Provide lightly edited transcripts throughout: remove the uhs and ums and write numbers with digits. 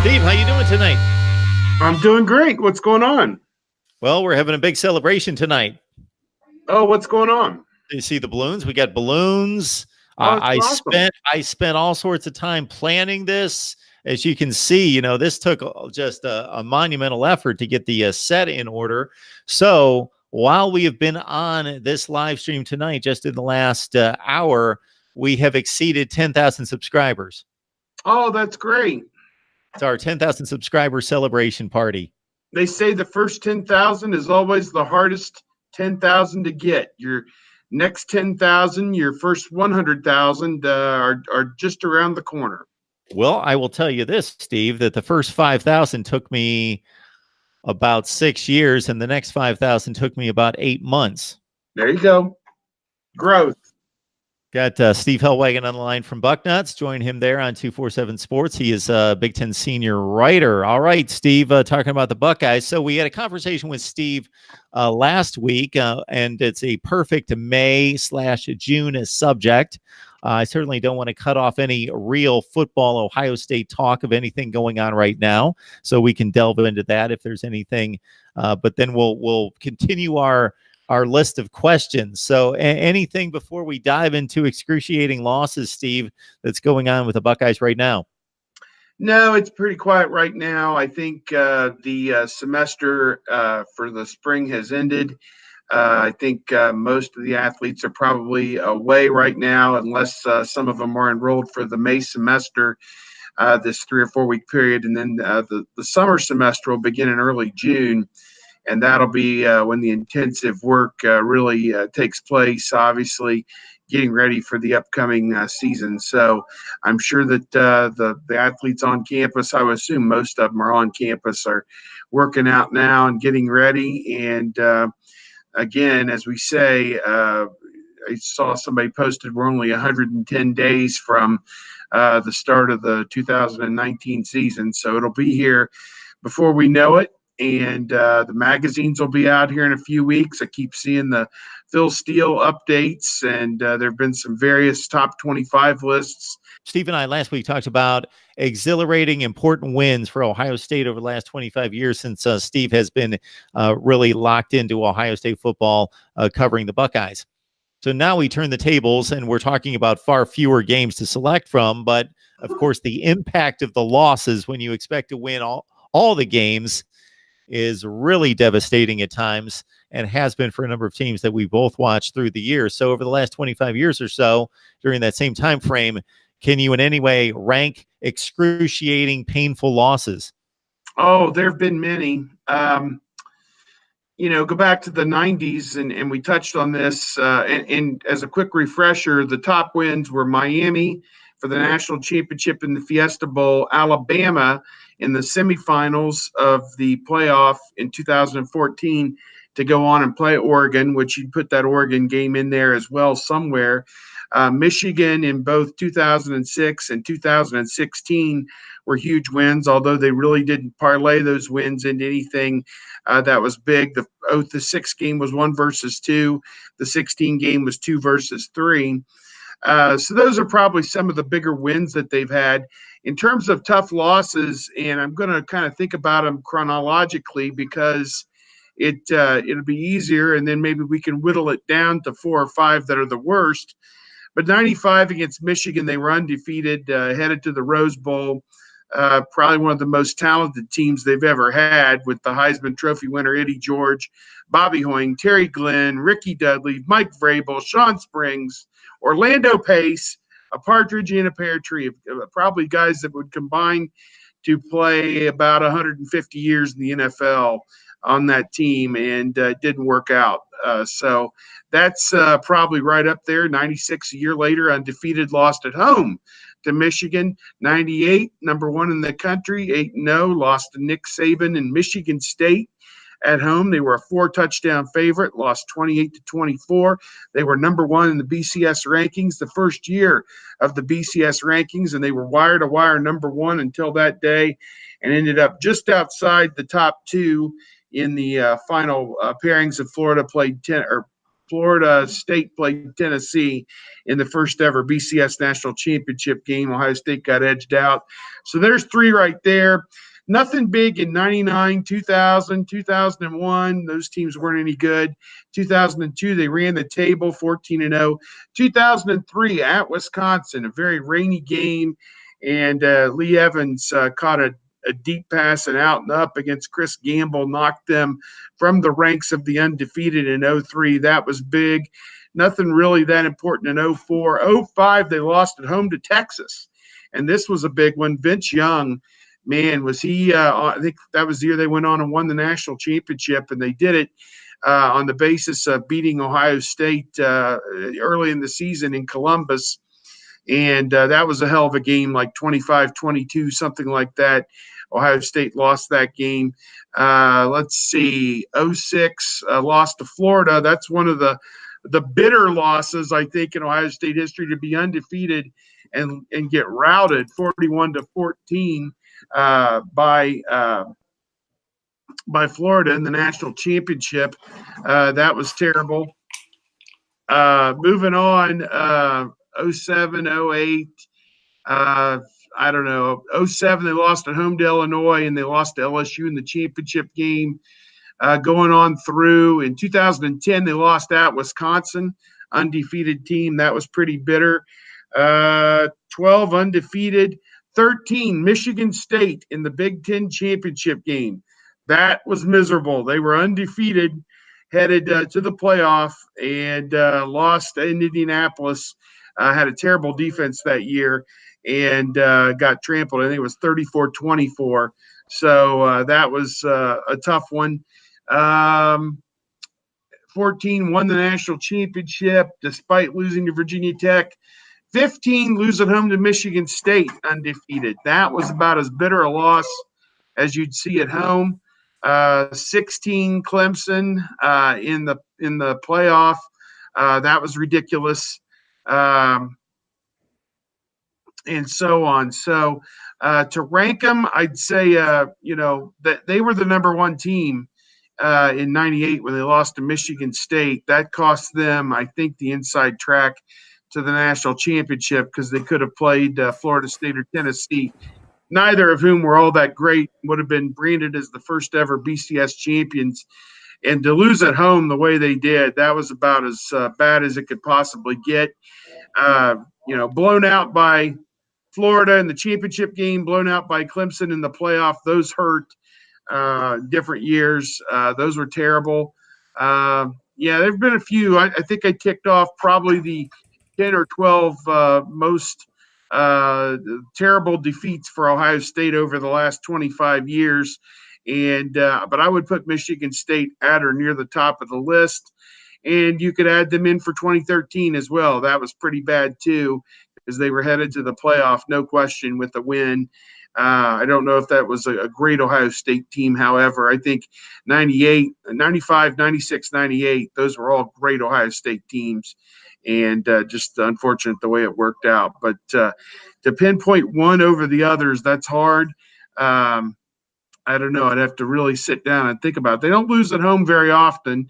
Steve, how you doing tonight? I'm doing great. What's going on? Well, we're having a big celebration tonight. Oh, what's going on? You see the balloons? We got balloons. Oh, it's I awesome. spent all sorts of time planning this. As you can see, this took just a monumental effort to get the set in order. So while we have been on this live stream tonight, just in the last hour, we have exceeded 10,000 subscribers. Oh, that's great. It's our 10,000 subscriber celebration party. They say the first 10,000 is always the hardest 10,000 to get. Your next 10,000, your first 100,000 are just around the corner. Well, I will tell you this, Steve, that the first 5,000 took me about 6 years, and the next 5,000 took me about 8 months. There you go. Growth. Got Steve Hellwagon on the line from Bucknuts. Join him there on 247 Sports. He is a Big Ten senior writer. All right, Steve, talking about the Buckeyes. So we had a conversation with Steve last week, and it's a perfect May/June subject. I certainly don't want to cut off any real football Ohio State talk of anything going on right now, so we can delve into that if there's anything. But then we'll continue our list of questions. So anything before we dive into excruciating losses, Steve, that's going on with the Buckeyes right now? No, it's pretty quiet right now. I think the semester for the spring has ended. I think most of the athletes are probably away right now, unless some of them are enrolled for the May semester, this 3 or 4 week period. And then the summer semester will begin in early June. And that'll be when the intensive work really takes place, obviously getting ready for the upcoming season. So I'm sure that the athletes on campus, I would assume most of them are on campus, are working out now and getting ready. And again, as we say, I saw somebody posted we're only 110 days from the start of the 2019 season. So it'll be here before we know it. And the magazines will be out here in a few weeks. I keep seeing the Phil Steele updates, and there have been some various top 25 lists. Steve and I last week talked about exhilarating, important wins for Ohio State over the last 25 years since Steve has been really locked into Ohio State football, covering the Buckeyes. So now we turn the tables, and we're talking about far fewer games to select from. But, of course, the impact of the losses when you expect to win all the games is really devastating at times, and has been for a number of teams that we both watched through the years. So over the last 25 years or so, during that same time frame, can you in any way rank excruciating, painful losses? Oh, there have been many. Go back to the 90s, and we touched on this. And as a quick refresher, the top wins were Miami for the national championship in the Fiesta Bowl, Alabama in the semifinals of the playoff in 2014 to go on and play Oregon, which you'd put that Oregon game in there as well somewhere. Michigan in both 2006 and 2016 were huge wins, although they really didn't parlay those wins into anything that was big. The 6 game was 1 versus 2. The 16 game was 2 versus 3. So those are probably some of the bigger wins that they've had. In terms of tough losses, and I'm going to kind of think about them chronologically because it'll be easier, and then maybe we can whittle it down to 4 or 5 that are the worst. But 95 against Michigan, they were undefeated, headed to the Rose Bowl. Probably one of the most talented teams they've ever had, with the Heisman Trophy winner Eddie George, Bobby Hoying, Terry Glenn, Ricky Dudley, Mike Vrabel, Sean Springs, Orlando Pace, a partridge in a pear tree of probably guys that would combine to play about 150 years in the NFL on that team, and didn't work out. So that's probably right up there. 96, a year later, undefeated, lost at home to Michigan. 98, number 1 in the country, 8-0, lost to Nick Saban and Michigan State. At home, they were a 4-touchdown favorite, lost 28-24. They were number 1 in the BCS rankings the first year of the BCS rankings, and they were wire-to-wire number 1 until that day, and ended up just outside the top 2 in the final pairings. Of Florida played 10, or Florida State played Tennessee in the first ever BCS national championship game. Ohio State got edged out. So there's 3 right there. Nothing big in 99, 2000, 2001. Those teams weren't any good. 2002, they ran the table 14-0. 2003 at Wisconsin, a very rainy game. And Lee Evans caught a deep pass and out and up against Chris Gamble, knocked them from the ranks of the undefeated in 03. That was big. Nothing really that important in 04. 05, they lost at home to Texas. And this was a big one. Vince Young, man, was he I think that was the year they went on and won the national championship, and they did it on the basis of beating Ohio State early in the season in Columbus. And that was a hell of a game, like 25-22, something like that. Ohio State lost that game. Let's see, 06 lost to Florida. That's one of the bitter losses, I think, in Ohio State history, to be undefeated and get routed 41-14 by Florida in the national championship. That was terrible. Moving on, 07, 08, I don't know. 07, they lost at home to Illinois, and they lost to LSU in the championship game. Going on through in 2010, they lost at Wisconsin, undefeated team. That was pretty bitter. 12 undefeated. 13, Michigan State in the Big Ten championship game. That was miserable. They were undefeated, headed to the playoff, and lost in Indianapolis. Had a terrible defense that year and got trampled. I think it was 34-24. So that was a tough one. 14, won the national championship despite losing to Virginia Tech. 15, lose at home to Michigan State, undefeated. That was about as bitter a loss as you'd see at home. 16, Clemson in the playoff. That was ridiculous. And so on. So to rank them, I'd say, that they were the number 1 team in 98 when they lost to Michigan State. That cost them, I think, the inside track to the national championship, because they could have played Florida State or Tennessee, neither of whom were all that great, would have been branded as the first ever BCS champions. And to lose at home the way they did, that was about as bad as it could possibly get. Blown out by Florida in the championship game, blown out by Clemson in the playoff. Those hurt. Different years. Those were terrible. Yeah, there have been a few. I think I ticked off probably the 10 or 12 most terrible defeats for Ohio State over the last 25 years. And but I would put Michigan State at or near the top of the list. And you could add them in for 2013 as well. That was pretty bad too, because they were headed to the playoff, no question, with the win. I don't know if that was a great Ohio State team. However, I think 98, 95, 96, 98, those were all great Ohio State teams. And just unfortunate the way it worked out. But to pinpoint one over the others, that's hard. I don't know. I'd have to really sit down and think about it. They don't lose at home very often.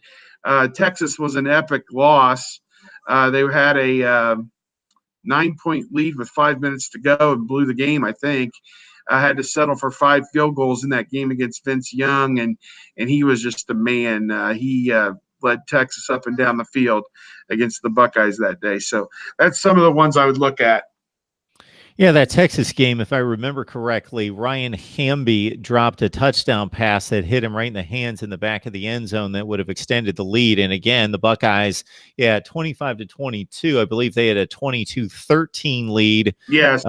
Texas was an epic loss. They had a 9-point lead with 5 minutes to go and blew the game, I think. I had to settle for 5 field goals in that game against Vince Young, and he was just a man. He led Texas up and down the field against the Buckeyes that day. So that's some of the ones I would look at. Yeah, that Texas game, if I remember correctly, Ryan Hamby dropped a touchdown pass that hit him right in the hands in the back of the end zone that would have extended the lead. And again, the Buckeyes, 25-22. I believe they had a 22-13 lead. Yes.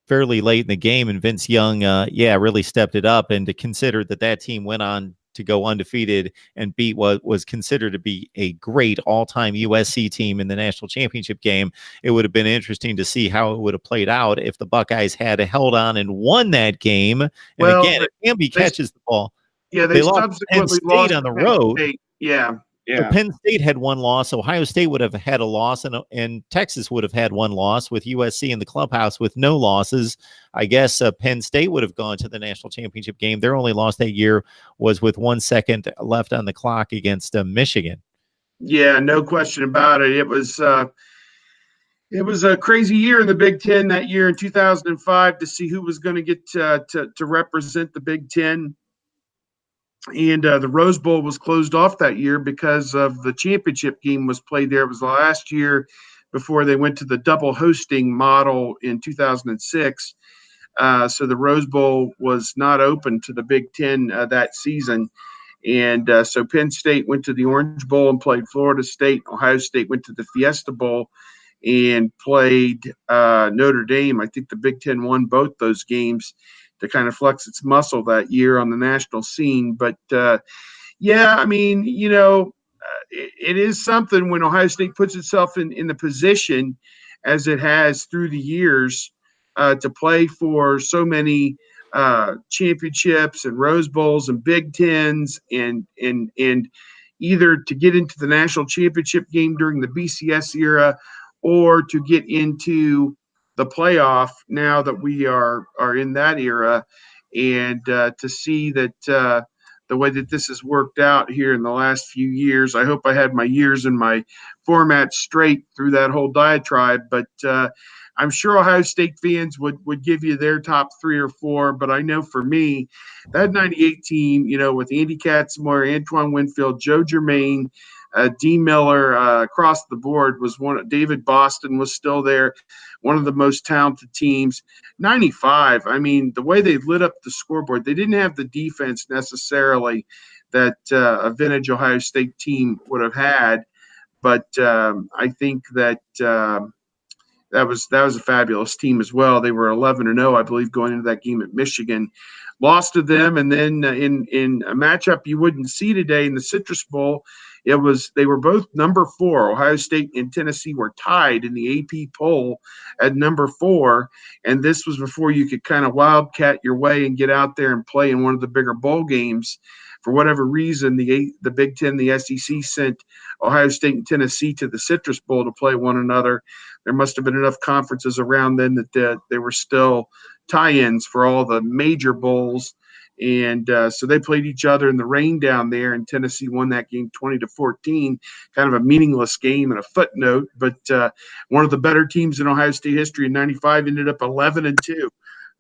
Fairly late in the game, and Vince Young, really stepped it up. And to consider that team went on to go undefeated and beat what was considered to be a great all-time USC team in the national championship game, it would have been interesting to see how it would have played out if the Buckeyes had held on and won that game. And again, if Hamby catches the ball, they subsequently lost on the road. State. Yeah. So Penn State had one loss. Ohio State would have had a loss, and Texas would have had one loss, with USC in the clubhouse with no losses. I guess Penn State would have gone to the national championship game. Their only loss that year was with 1 second left on the clock against Michigan. Yeah, no question about it. It was a crazy year in the Big Ten that year in 2005 to see who was going to get to represent the Big Ten. And the Rose Bowl was closed off that year because of the championship game was played there. It was the last year before they went to the double hosting model in 2006. So the Rose Bowl was not open to the Big Ten that season. And so Penn State went to the Orange Bowl and played Florida State. Ohio State went to the Fiesta Bowl and played Notre Dame. I think the Big Ten won both those games to kind of flex its muscle that year on the national scene. But yeah, I mean, it is something when Ohio State puts itself in the position as it has through the years to play for so many championships and Rose Bowls and Big Tens and either to get into the national championship game during the BCS era or to get into the playoff now that we are in that era, and to see that the way that this has worked out here in the last few years. I hope I had my years and my format straight through that whole diatribe, but I'm sure Ohio State fans would give you their top 3 or 4, but I know for me, that 98 team, with Andy Katzenmoyer, Antoine Winfield, Joe Germain, D. Miller, across the board was one. David Boston was still there, one of the most talented teams. 95, I mean, the way they lit up the scoreboard, they didn't have the defense necessarily that a vintage Ohio State team would have had, but I think that that was a fabulous team as well. They were 11-0, I believe, going into that game at Michigan. Lost to them, and then in a matchup you wouldn't see today in the Citrus Bowl, they were both number 4. Ohio State and Tennessee were tied in the AP poll at number 4, and this was before you could kind of wildcat your way and get out there and play in one of the bigger bowl games. For whatever reason, the Big Ten, the SEC sent Ohio State and Tennessee to the Citrus Bowl to play one another. There must have been enough conferences around then that there were still tie-ins for all the major bowls. And so they played each other in the rain down there, and Tennessee won that game 20-14, kind of a meaningless game and a footnote. But one of the better teams in Ohio State history in 95 ended up 11-2.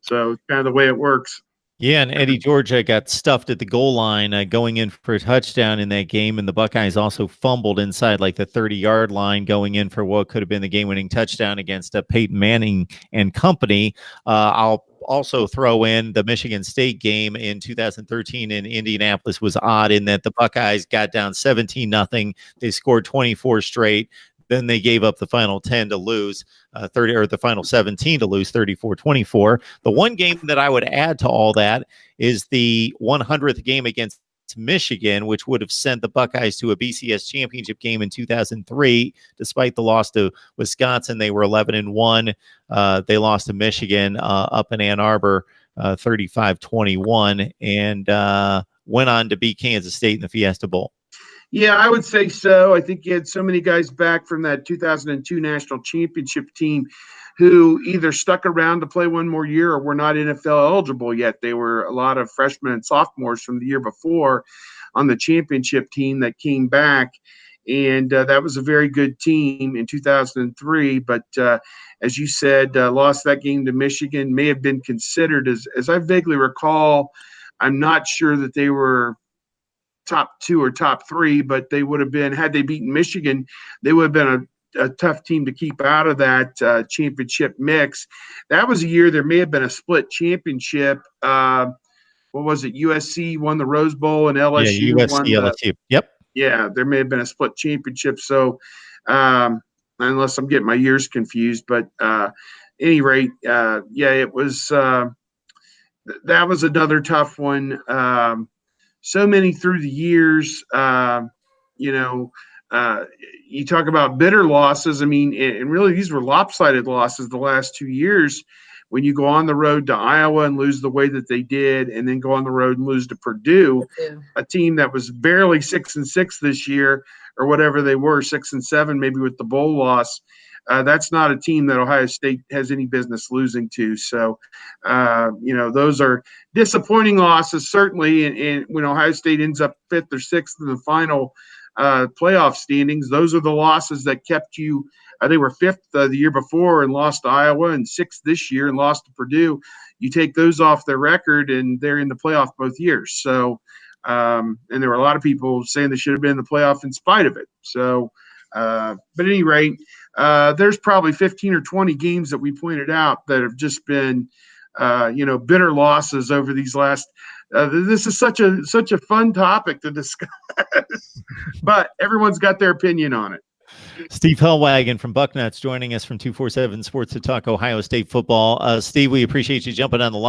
So it's kind of the way it works. Yeah, and Eddie Georgia got stuffed at the goal line going in for a touchdown in that game, and the Buckeyes also fumbled inside like the 30-yard line going in for what could have been the game-winning touchdown against Peyton Manning and company. I'll also throw in the Michigan State game in 2013 in Indianapolis was odd in that the Buckeyes got down 17-0. They scored 24 straight. Then they gave up the final 10 to lose 30, or the final 17 to lose 34-24. The one game that I would add to all that is the 100th game against Michigan, which would have sent the Buckeyes to a BCS championship game in 2003. Despite the loss to Wisconsin, they were 11-1. They lost to Michigan up in Ann Arbor 35-21, and went on to beat Kansas State in the Fiesta Bowl. Yeah, I would say so. I think you had so many guys back from that 2002 national championship team who either stuck around to play one more year or were not NFL eligible yet. They were a lot of freshmen and sophomores from the year before on the championship team that came back. And that was a very good team in 2003. But as you said, lost that game to Michigan, may have been considered, as I vaguely recall, I'm not sure that they were top 2 or top 3, but they would have been, had they beaten Michigan, they would have been a tough team to keep out of that championship mix. That was a year there may have been a split championship. What was it? USC won the Rose Bowl and LSU won the LSU. Yep. Yeah, there may have been a split championship. So unless I'm getting my years confused, but any rate, yeah, it was that was another tough one. So many through the years, you talk about bitter losses. I mean, and really these were lopsided losses the last 2 years when you go on the road to Iowa and lose the way that they did, and then go on the road and lose to Purdue, a team that was barely 6-6 this year or whatever they were, 6-7, maybe with the bowl loss. That's not a team that Ohio State has any business losing to. So, those are disappointing losses, certainly. And when Ohio State ends up 5th or 6th in the final playoff standings. Those are the losses that kept you. They were fifth the year before and lost to Iowa, and sixth this year and lost to Purdue. You take those off their record, and they're in the playoff both years. So, and there were a lot of people saying they should have been in the playoff in spite of it. So, but at any rate, there's probably 15 or 20 games that we pointed out that have just been, bitter losses over these last. This is such a fun topic to discuss, but everyone's got their opinion on it. Steve Hellwagon from Bucknuts joining us from 247 Sports to talk Ohio State football. Steve, we appreciate you jumping on the line.